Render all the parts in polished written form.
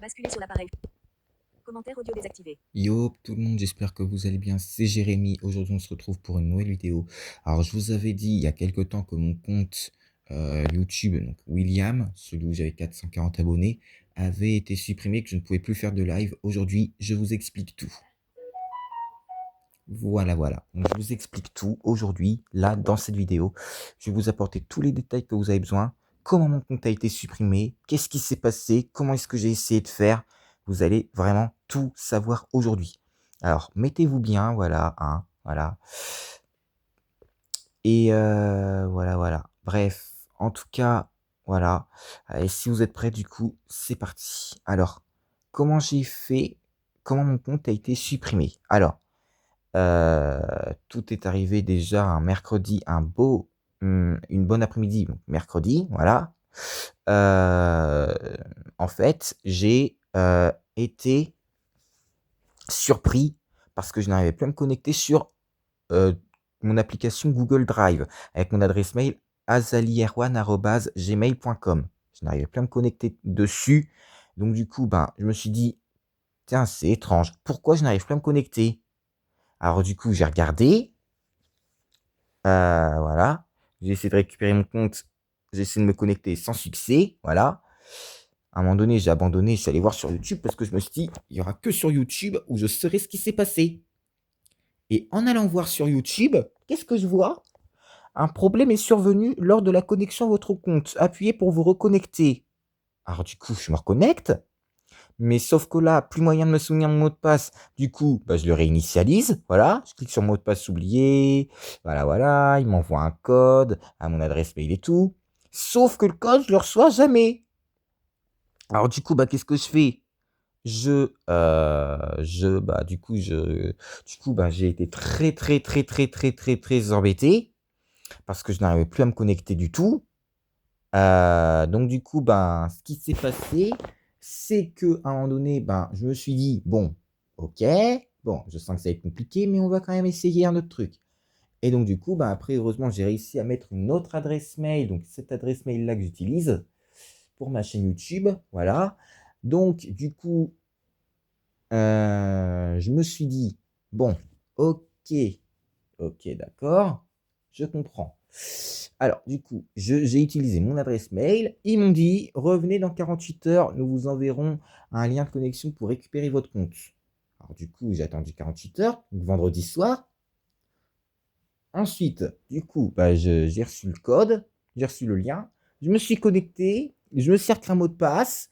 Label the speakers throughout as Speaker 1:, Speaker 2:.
Speaker 1: Basculer sur l'appareil. Commentaire audio désactivé.
Speaker 2: Yo tout le monde, j'espère que vous allez bien, c'est Jérémy. Aujourd'hui on se retrouve pour une nouvelle vidéo. Alors je vous avais dit il y a quelques temps que mon compte YouTube, donc William, celui où j'avais 440 abonnés, avait été supprimé, que je ne pouvais plus faire de live. Aujourd'hui je vous explique tout. Voilà. Donc, je vous explique tout aujourd'hui, là, dans cette vidéo. Je vais vous apporter tous les détails que vous avez besoin. Comment mon compte a été supprimé, qu'est-ce qui s'est passé, comment est-ce que j'ai essayé de faire. Vous allez vraiment tout savoir aujourd'hui. Alors, mettez-vous bien, voilà, hein, voilà. Et voilà. Bref, en tout cas, voilà. Et si vous êtes prêts, du coup, c'est parti. Alors, comment j'ai fait, comment mon compte a été supprimé? Alors, tout est arrivé déjà un mercredi, une bonne après-midi, donc mercredi, voilà. Heu, En fait, j'ai, été surpris parce que je n'arrivais plus à me connecter sur, heu, mon application Google Drive avec mon adresse mail azalierwan@gmail.com. Je n'arrivais plus à me connecter dessus, donc du coup, ben, je me suis dit: «Tiens, c'est étrange, pourquoi je n'arrive plus à me connecter?» Alors du coup, j'ai regardé. Voilà. J'ai essayé de récupérer mon compte, j'ai essayé de me connecter sans succès, voilà. À un moment donné, j'ai abandonné, je suis allé voir sur YouTube parce que je me suis dit: «Il y aura que sur YouTube où je saurai ce qui s'est passé» et en allant voir sur YouTube, qu'est-ce que je vois? Un problème est survenu lors de la connexion à votre compte. Appuyez pour vous reconnecter. Alors du coup, je me reconnecte, mais sauf que là, plus moyen de me souvenir mon mot de passe. Du coup, bah, je le réinitialise, voilà. Je clique sur mot de passe oublié, voilà. Il m'envoie un code à mon adresse mail et tout. Sauf que le code, je le reçois jamais. Alors du coup, bah, qu'est-ce que je fais? Bah, j'ai été très embêté parce que je n'arrivais plus à me connecter du tout. Donc du coup, ben, ce qui s'est passé, c'est qu'à un moment donné, ben, je me suis dit: «Bon, OK, bon, je sens que ça va être compliqué, mais on va quand même essayer un autre truc» et donc du coup, ben, après heureusement, j'ai réussi à mettre une autre adresse mail, donc cette adresse mail-là que j'utilise pour ma chaîne YouTube, voilà. Donc du coup, je me suis dit: «Bon, OK, OK, d'accord, je comprends». Alors, du coup, j'ai utilisé mon adresse mail. Ils m'ont dit: «Revenez dans 48 heures, nous vous enverrons un lien de connexion pour récupérer votre compte». Alors du coup, j'ai attendu 48 heures, donc vendredi soir. Ensuite, du coup, bah, j'ai reçu le code, j'ai reçu le lien, je me suis connecté, je me suis recréé un mot de passe.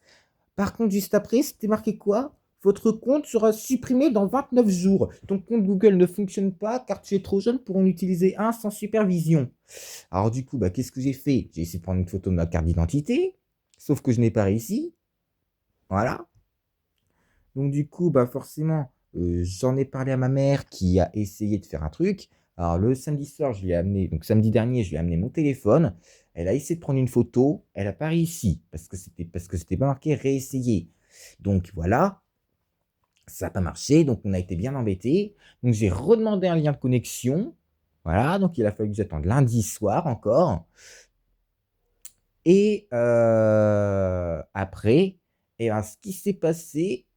Speaker 2: Par contre, juste après, c'était marqué quoi? Votre compte sera supprimé dans 29 jours. Ton compte Google ne fonctionne pas car tu es trop jeune pour en utiliser un sans supervision. Alors du coup, bah, qu'est-ce que j'ai fait? J'ai essayé de prendre une photo de ma carte d'identité, sauf que je n'ai pas réussi. Voilà. Donc du coup, bah, forcément, j'en ai parlé à ma mère qui a essayé de faire un truc. Alors le samedi soir, je lui ai amené donc samedi dernier, je lui ai amené mon téléphone. Elle a essayé de prendre une photo, elle a pas réussi parce que c'était pas marqué «réessayer». Donc voilà, ça a pas marché, donc on a été bien embêtés. Donc j'ai redemandé un lien de connexion. Voilà, donc il a fallu que j'attende lundi soir encore. Et après et ben, ce qui s'est passé,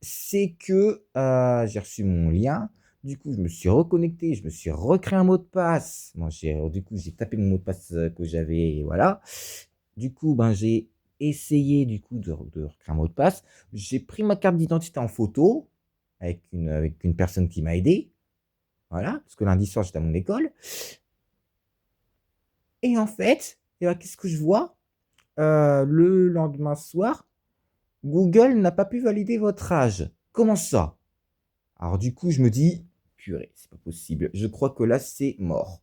Speaker 2: c'est que, j'ai reçu mon lien. Du coup, je me suis reconnecté, je me suis recréé un mot de passe. Bon, du coup, j'ai tapé mon mot de passe, que j'avais, voilà. Du coup, ben, j'ai essayé, du coup, de recréer un mot de passe. J'ai pris ma carte d'identité en photo avec une personne qui m'a aidé. Voilà, parce que lundi soir, j'étais à mon école et en fait, et ben, qu'est-ce que je vois? Le lendemain soir, Google n'a pas pu valider votre âge. Comment ça? Alors du coup, je me dis: «Purée, c'est pas possible. Je crois que là, c'est mort»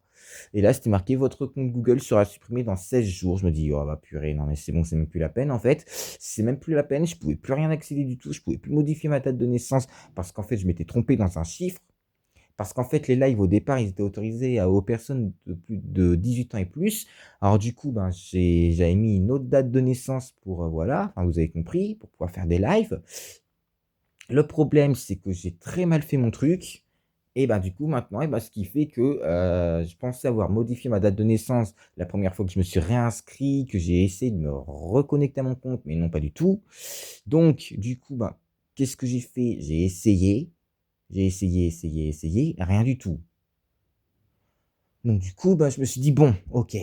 Speaker 2: et là, c'était marqué: «Votre compte Google sera supprimé dans 16 jours». Je me dis: «Oh bah purée, non mais c'est bon, c'est même plus la peine en fait». C'est même plus la peine, je pouvais plus rien accéder du tout, je pouvais plus modifier ma date de naissance parce qu'en fait, je m'étais trompé dans un chiffre. Parce qu'en fait, les lives au départ, ils étaient autorisés aux personnes de plus de 18 ans et plus. Alors du coup, ben, j'avais mis une autre date de naissance pour, voilà, enfin vous avez compris, pour pouvoir faire des lives. Le problème, c'est que j'ai très mal fait mon truc Et ben, du coup, maintenant, et ben, ce qui fait que, je pensais avoir modifié ma date de naissance la première fois que je me suis réinscrit, que j'ai essayé de me reconnecter à mon compte, mais non, pas du tout. Donc du coup, ben, qu'est-ce que j'ai fait? J'ai essayé, essayé, essayé, rien du tout. Donc du coup, bah, je me suis dit: «Bon, OK,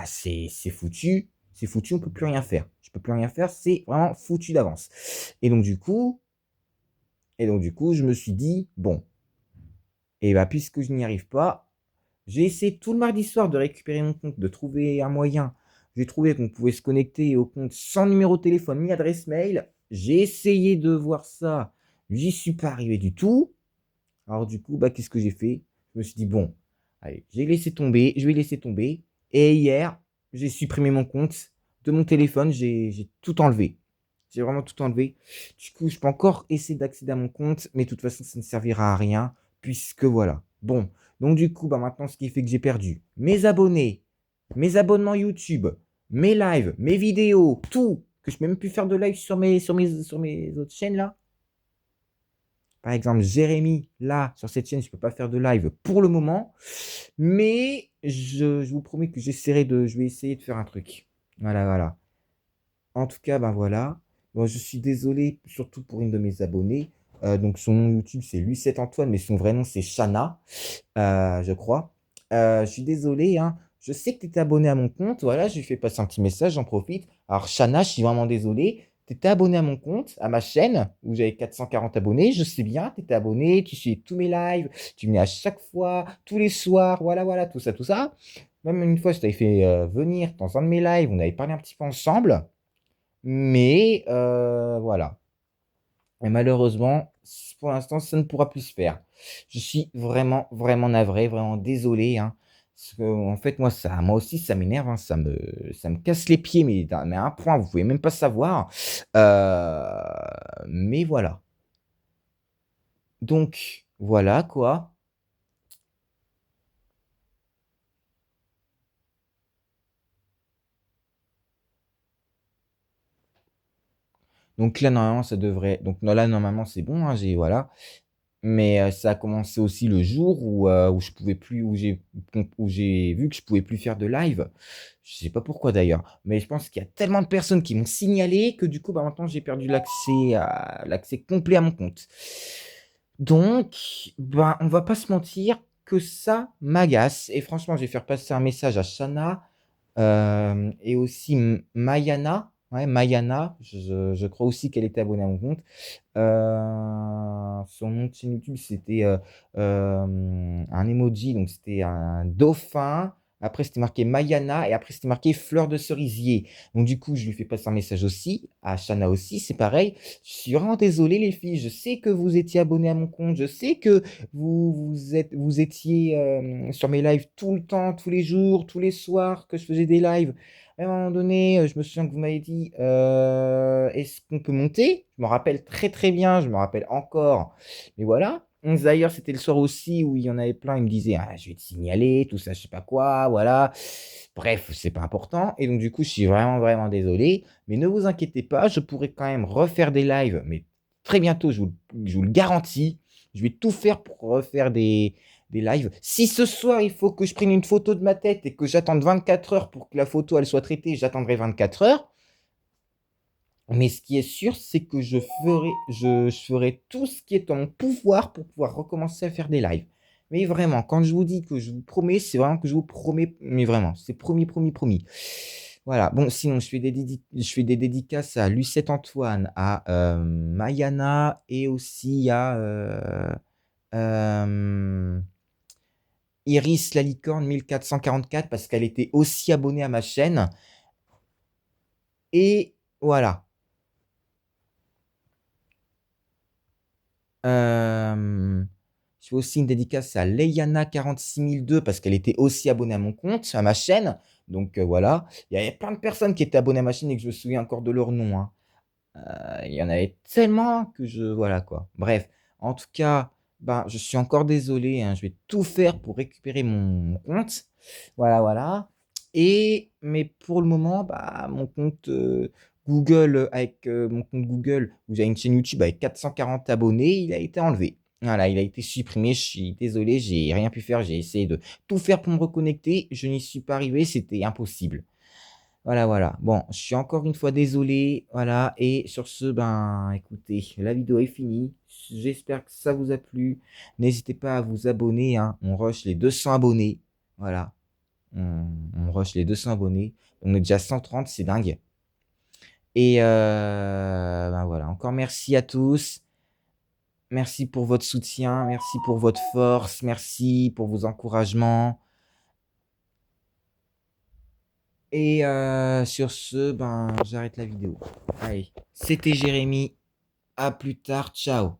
Speaker 2: c'est foutu, on peut plus rien faire. Je peux plus rien faire, c'est vraiment foutu d'avance». Et donc du coup je me suis dit: «Bon, et bah, puisque je n'y arrive pas, j'ai essayé tout le mardi soir de récupérer mon compte, de trouver un moyen. J'ai trouvé qu'on pouvait se connecter au compte sans numéro de téléphone ni adresse mail. J'ai essayé de voir ça, j'y suis pas arrivé du tout. Alors du coup, bah, qu'est-ce que j'ai fait? Je me suis dit: «Bon, allez, j'ai laissé tomber, je vais laisser tomber», et hier, j'ai supprimé mon compte de mon téléphone, j'ai tout enlevé. J'ai vraiment tout enlevé. Du coup, je peux encore essayer d'accéder à mon compte, mais de toute façon, ça ne servira à rien puisque voilà. Bon, donc du coup, bah, maintenant, ce qui fait que j'ai perdu mes abonnés, mes abonnements YouTube, mes lives, mes vidéos, tout, que je peux même plus faire de live sur mes autres chaînes là. Par exemple, Jérémy, là, sur cette chaîne, je ne peux pas faire de live pour le moment, mais je vous promets que je vais essayer de faire un truc. Voilà, voilà. En tout cas, ben voilà. Bon, je suis désolé, surtout pour une de mes abonnées. Donc, son nom YouTube, c'est Lucette Antoine, mais son vrai nom, c'est Chana, je crois. Je suis désolé, hein. Je sais que tu étais abonné à mon compte. Voilà, je lui fais passer un petit message, j'en profite. Alors, Chana, je suis vraiment désolé. Tu étais abonné à mon compte, à ma chaîne, où j'avais 440 abonnés. Je sais bien, tu étais abonné, tu suivais tous mes lives, tu venais à chaque fois, tous les soirs, voilà, voilà, tout ça, tout ça. Même une fois, je t'avais fait venir dans un de mes lives, on avait parlé un petit peu ensemble. Mais voilà. Et malheureusement, pour l'instant, ça ne pourra plus se faire. Je suis vraiment, vraiment navré, vraiment désolé, hein. Parce que, en fait, moi aussi, ça m'énerve, hein, ça me casse les pieds, mais à un point, vous pouvez même pas savoir. Mais voilà. Donc, voilà quoi. Donc là, normalement, ça devrait. Donc là, normalement, c'est bon, hein, voilà. Mais ça a commencé aussi le jour où je pouvais plus, où j'ai vu que je pouvais plus faire de live. Je sais pas pourquoi d'ailleurs, mais je pense qu'il y a tellement de personnes qui m'ont signalé que du coup, bah, maintenant j'ai perdu l'accès complet à mon compte. Donc, ben, on va pas se mentir que ça m'agace, et franchement, je vais faire passer un message à Shana, et aussi Mayana. Ouais, Mayana, je crois aussi qu'elle était abonnée à mon compte. Son nom de chaîne YouTube, c'était un emoji, donc c'était un dauphin. Après, c'était marqué Mayana, et après, c'était marqué fleur de cerisier. Donc, du coup, je lui fais passer un message aussi, à Shana aussi, c'est pareil. Je suis vraiment désolé, les filles. Je sais que vous étiez abonnées à mon compte. Je sais que vous étiez sur mes lives tout le temps, tous les jours, tous les soirs, que je faisais des lives. À un moment donné, je me souviens que vous m'avez dit, est-ce qu'on peut monter? Je me rappelle très très bien, je me rappelle encore. Mais voilà. D'ailleurs, c'était le soir aussi où il y en avait plein, ils me disaient, ah, je vais te signaler, tout ça, je sais pas quoi, voilà. Bref, c'est pas important. Et donc, du coup, je suis vraiment, vraiment désolé. Mais ne vous inquiétez pas, je pourrai quand même refaire des lives, mais très bientôt, je vous le garantis. Je vais tout faire pour refaire des lives. Si ce soir, il faut que je prenne une photo de ma tête et que j'attende 24 heures pour que la photo elle soit traitée, j'attendrai 24 heures. Mais ce qui est sûr, c'est que je ferai tout ce qui est en mon pouvoir pour pouvoir recommencer à faire des lives. Mais vraiment, quand je vous dis que je vous promets, c'est vraiment que je vous promets, mais vraiment, c'est promis, promis, promis. Voilà, bon, sinon, je fais des dédicaces à Lucette Antoine, à Mayana, et aussi à euh, Iris la licorne 1444, parce qu'elle était aussi abonnée à ma chaîne. Et voilà. Je fais aussi une dédicace à Leiana 46002, parce qu'elle était aussi abonnée à mon compte, à ma chaîne. Donc voilà. Il y avait plein de personnes qui étaient abonnées à ma chaîne et que je me souviens encore de leur nom, hein. Il y en avait tellement que voilà quoi. Bref, en tout cas, ben, je suis encore désolé, hein, je vais tout faire pour récupérer mon compte. Voilà, voilà. Mais pour le moment, bah, mon compte Google, avec mon compte Google, où j'ai une chaîne YouTube avec 440 abonnés, il a été enlevé. Voilà, il a été supprimé. Je suis désolé, j'ai rien pu faire. J'ai essayé de tout faire pour me reconnecter. Je n'y suis pas arrivé, c'était impossible. Voilà, voilà. Bon, je suis encore une fois désolé. Voilà. Et sur ce, ben, écoutez, la vidéo est finie. J'espère que ça vous a plu. N'hésitez pas à vous abonner, hein. On rush les 200 abonnés. Voilà. On rush les 200 abonnés. On est déjà 130, c'est dingue. Et ben voilà. Encore merci à tous. Merci pour votre soutien. Merci pour votre force. Merci pour vos encouragements. Et sur ce, ben, j'arrête la vidéo. Allez, c'était Jérémy. À plus tard. Ciao.